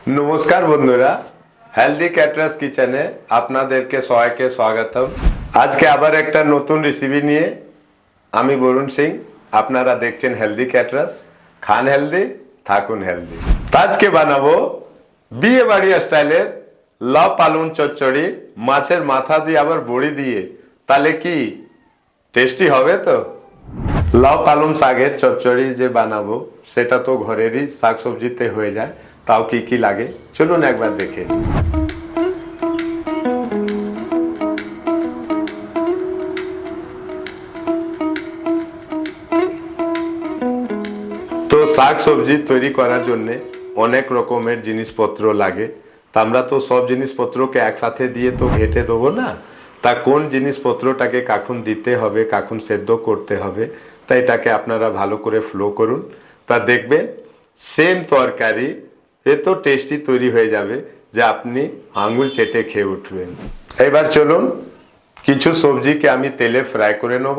नमस्कार बंधुरा हेल्दी कैटरार्स किचेने आपनादेरके सबाइके स्वागतम। आज के आबार एक नतून रेसिपि निये आमी बरुण सिंह आपनारा देखछेन हेल्दी कैटरार्स। खान हेल्दी थाकुन हेल्दी। आज के बानाबो बिये बाड़ी स्टाइलेर लाउ पालुन चच्चड़ी माछेर माथा दिये आबार बड़ी दिये ताहले कि टेस्टी होबे तो। लाउ पालुन शाकेर चच्चड़ी जे बानाबो सेटा तो घरेरই শাক সবজিতে হয়ে যায়। তাও কি কি লাগে চলুন একবার দেখে তো শাক সবজি তৈরি করার জন্য অনেক রকমের জিনিসপত্র লাগে। তা আমরা তো সব জিনিসপত্রকে একসাথে দিয়ে তো ঘেটে দেবো না। তা কোন জিনিসপত্রটাকে কখন দিতে হবে কখন সেদ্ধ করতে হবে তা এটাকে আপনারা ভালো করে ফ্লো করুন। তা দেখবেন সেম তরকারি এত টেস্টি তৈরি হয়ে যাবে যে আপনি আঙ্গুল চেটে খেয়ে উঠবেন। এবার চলুন কিছু সবজিকে আমি তেলে ফ্রাই করে নেব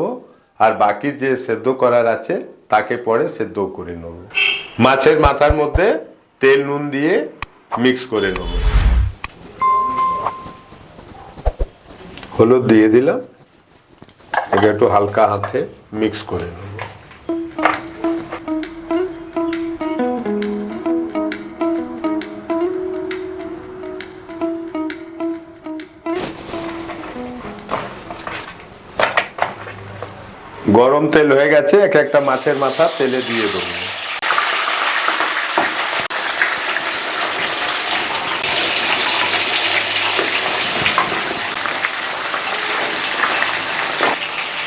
আর বাকি যে সেদ্ধ করার আছে তাকে পরে সেদ্ধ করে নেব। মাছের মাথার মধ্যে তেল নুন দিয়ে মিক্স করে নেব। হলুদ দিয়ে দিলাম, এটা একটু হালকা হাতে মিক্স করে নেব। গরম তেল হয়ে গেছে, এক একটা মাছের মাথা তেলে দিয়ে দেবো।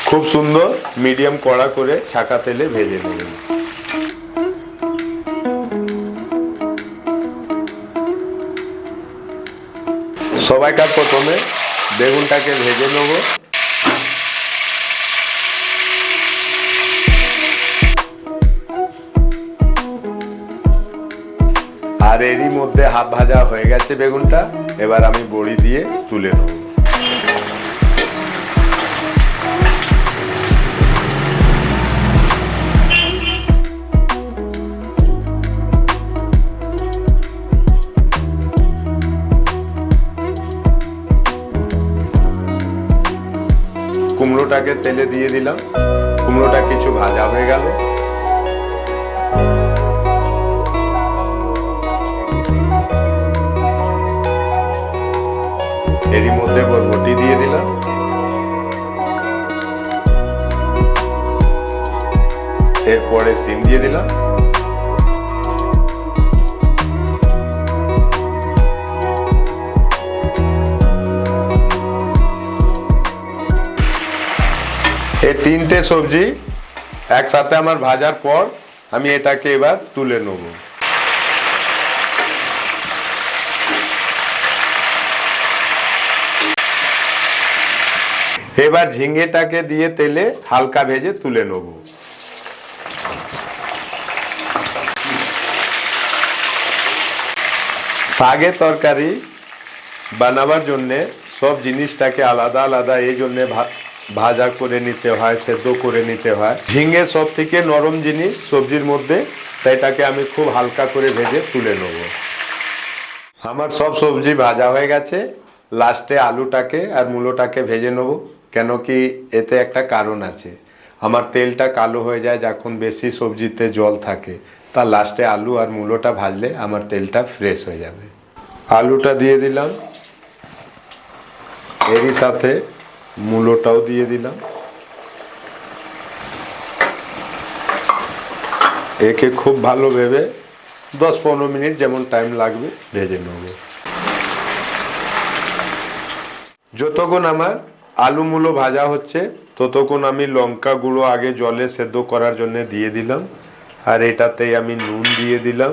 খুব সুন্দর মিডিয়াম কড়া করে ছাকা তেলে ভেজে নেবেন। সবাইকার প্রথমে বেগুনটাকে ভেজে নেব। আর এরই মধ্যে হাফ ভাজা হয়ে গেছে বেগুনটা, এবার আমি বড়ি দিয়ে তুলে নেব। কুমড়োটাকে তেলে দিয়ে দিলাম, কুমড়োটা কিছু ভাজা হয়ে গেল। এরই মধ্যে বরবটি দিয়ে দিলাম, এরপরে সিম দিয়ে দিলাম, এই তিনটে সবজি একসাথে আমার ভাজার পর আমি এটাকে এবার তুলে নেব। এবার ঝিঙেটাকে দিয়ে তেলে হালকা ভেজে তুলে নেব। শাকের তরকারি বানাবার জন্য সব জিনিসটাকে আলাদা আলাদা এই জন্য ভাজা করে নিতে হয়, সেদ্ধ করে নিতে হয়। ঝিঙে সব থেকে নরম জিনিস সবজির মধ্যে, তাই এটাকে আমি খুব হালকা করে ভেজে তুলে নেব। আমার সব সবজি ভাজা হয়ে গেছে, লাস্টে আলুটাকে আর মূলোটাকে ভেজে নেব। কেন কি এতে একটা কারণ আছে, আমার তেলটা কালো হয়ে যায় যখন বেশি সবজিতে জল থাকে। তা লাস্টে আলু আর মূলোটা ভাজলে আমার তেলটা ফ্রেশ হয়ে যাবে। আলুটা দিয়ে দিলাম, এরই সাথে মূলোটাও দিয়ে দিলাম। একে খুব ভালো ভেবে 10-15 মিনিট যেমন টাইম লাগবে ভেজে নেব। যতক্ষণ আমার আলু মূলো ভাজা হচ্ছে ততক্ষণ আমি লঙ্কা গুঁড়ো আগে জলে সেদ্ধ করার জন্য দিয়ে দিলাম, আর এটাতেই আমি নুন দিয়ে দিলাম,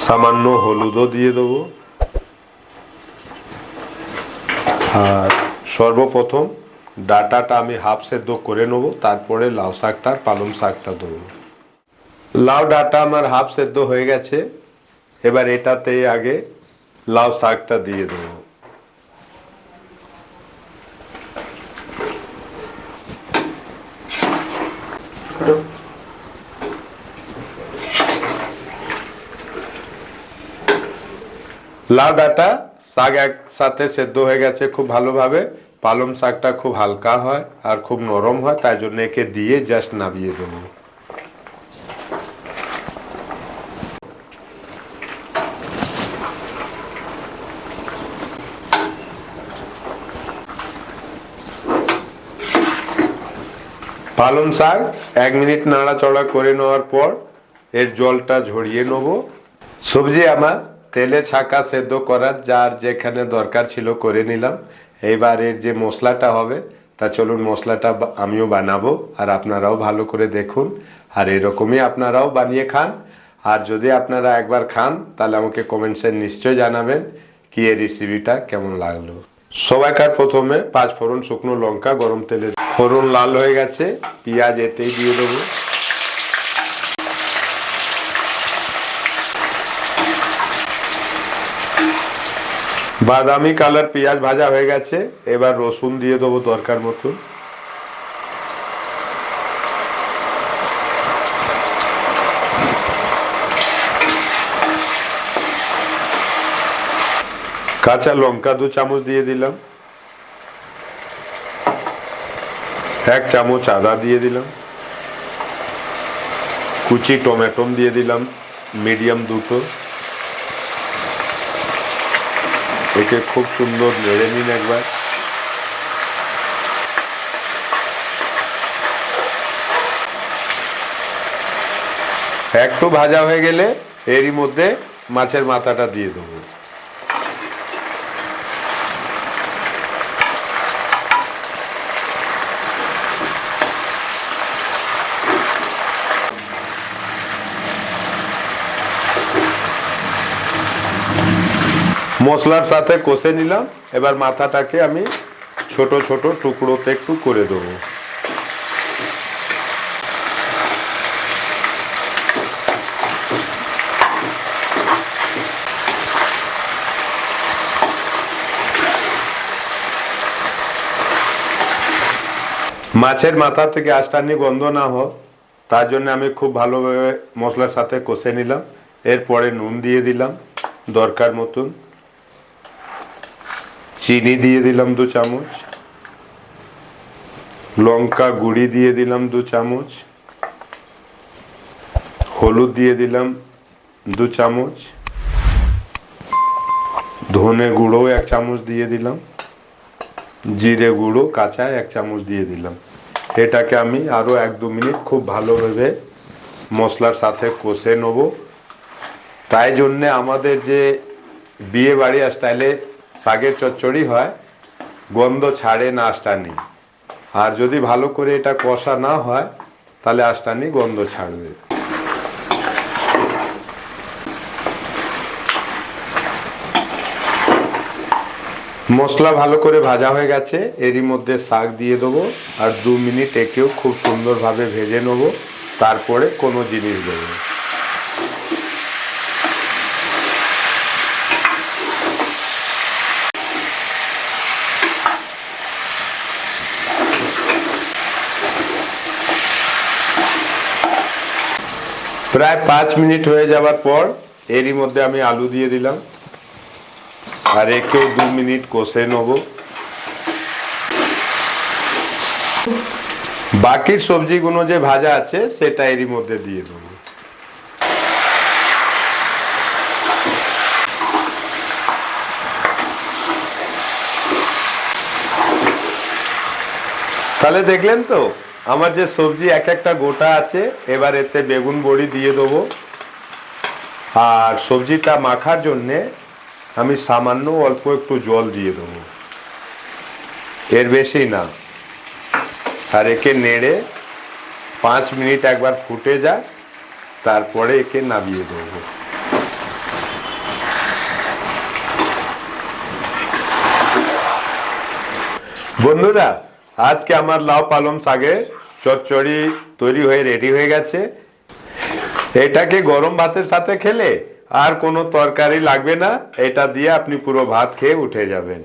সামান্য হলুদও দিয়ে দেবো। আর সর্বপ্রথম ডাটাটা আমি হাফ সেদ্ধ করে নেব, তারপরে লাউ শাকটা আর পালং শাকটা দেবো। লাউ ডাটা আমার হাফ সেদ্ধ হয়ে গেছে, এবার এটাতে আগে লাউ শাকটা দিয়ে দেবো। লাউ ডাঁটা শাক একসাথে সেদ্ধ হয়ে গেছে খুব ভালোভাবে। পালং শাকটা খুব হালকা হয় আর খুব নরম হয়, তাই জন্য একে দিয়ে জাস্ট নামিয়ে দেবো। পালং শাক 1 মিনিট নাড়াচড়া করে নেওয়ার পর এর জলটা ঝরিয়ে নেব। সবজি আমার তেলে ছাকা সেদ্ধ করার যার যেখানে দরকার ছিল করে নিলাম। এইবার এর যে মশলাটা হবে তা চলুন মশলাটা আমিও বানাবো, আর আপনারাও ভালো করে দেখুন, আর এরকমই আপনারাও বানিয়ে খান। আর যদি আপনারা একবার খান তাহলে আমাকে কমেন্টসে নিশ্চয় জানাবেন কি এই রেসিপিটা কেমন লাগলো। সবাইকার প্রথমে 5 ফোড়ন শুকনো লঙ্কা গরম তেলে, ফোড়ন লাল হয়ে গেছে, পেঁয়াজ এতেই দিয়ে দেবো। বাদামি কালার পেঁয়াজ ভাজা হয়ে গেছে, এবার রসুন দিয়ে দেবো দরকার মতন। কাঁচা লঙ্কা 2 চামচ দিয়ে দিলাম। 1 চামচ আদা দিয়ে দিলাম। কুচি টমেটো দিয়ে দিলাম মিডিয়াম দুটো। একে খুব সুন্দর নেড়ে নিন একবার। একটু ভাজা হয়ে গেলে এরই মধ্যে মাছের মাথাটা দিয়ে দেবো। মশলার সাথে কষে নিলাম। এবার মাথাটাকে আমি ছোট ছোট টুকরোতে একটু করে দেবো। মাছের মাথা থেকে আষ্টানি গন্ধ না হোক তার জন্য আমি খুব ভালোভাবে মশলার সাথে কষে নিলাম। এরপরে নুন দিয়ে দিলাম দরকার মতন, চিনি দিয়ে দিলাম 2 চামচ, লঙ্কা গুঁড়ি দিয়ে দিলাম 2 চামচ, হলুদ দিয়ে দিলাম 2 চামচ, ধনে গুঁড়ো 1 চামচ দিয়ে দিলাম, জিরে গুঁড়ো কাঁচা 1 চামচ দিয়ে দিলাম। এটাকে আমি আরো 1-2 মিনিট খুব ভালোভাবে মশলার সাথে কষে নেব। তাই জন্যে আমাদের যে বিয়ে বাড়ি স্টাইলে শাকের চচ্চড়ি হয় গন্ধ ছাড়ে না আষ্টানি, আর যদি ভালো করে এটা কষা না হয় তাহলে আষ্টানি গন্ধ ছাড়বে। মশলা ভালো করে ভাজা হয়ে গেছে, এরই মধ্যে শাক দিয়ে দেবো আর 2 মিনিট একেও খুব সুন্দরভাবে ভেজে নেবো, তারপরে কোনো জিনিস দেবো। প্রায় 5 মিনিট হয়ে যাওয়ার পর এরই মধ্যে আমি আলু দিয়ে দিলাম আর একেও 2 মিনিট কষে নেব। বাকির সবজিগুলো যে ভাজা আছে সেটা এরই মধ্যে দিয়ে দেবো। তাহলে দেখলেন তো আমার যে সবজি এক একটা গোটা আছে। এবার এতে বেগুন বড়ি দিয়ে দেবো, আর সবজিটা মাখার জন্যে আমি সামান্য অল্প একটু জল দিয়ে দেবো, এর বেশি না। আর একে নেড়ে 5 মিনিট একবার ফুটে যায়, তারপরে একে নামিয়ে দেবো। বন্ধুরা আজকে আমার লাউ পালং শাকের চচ্চড়ি তৈরি হয়ে রেডি হয়ে গেছে। এটাকে গরম ভাতের সাথে খেলে আর কোনো তরকারি লাগবে না, এটা দিয়ে আপনি পুরো ভাত খেয়ে উঠে যাবেন।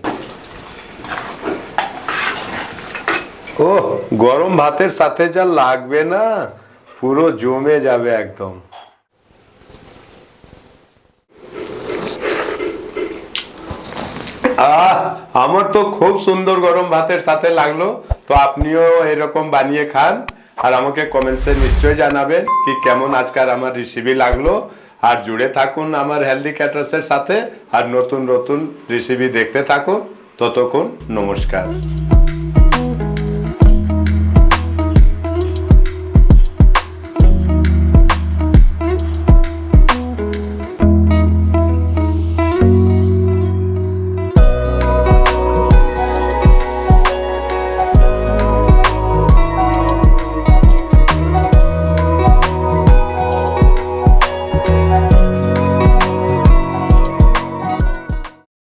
ও গরম ভাতের সাথে যা লাগবে না, পুরো জমে যাবে একদম। আহ, আমার তো খুব সুন্দর গরম ভাতের সাথে লাগলো। তো আপনিও এরকম বানিয়ে খান, আর আমাকে কমেন্টসে নিশ্চয়ই জানাবেন কি কেমন আজকাল আমার রেসিপি লাগলো। আর জুড়ে থাকুন আমার হেলদি ক্যাটার্সের সাথে, আর নতুন নতুন রেসিপি দেখতে থাকুন। ততক্ষণ নমস্কার।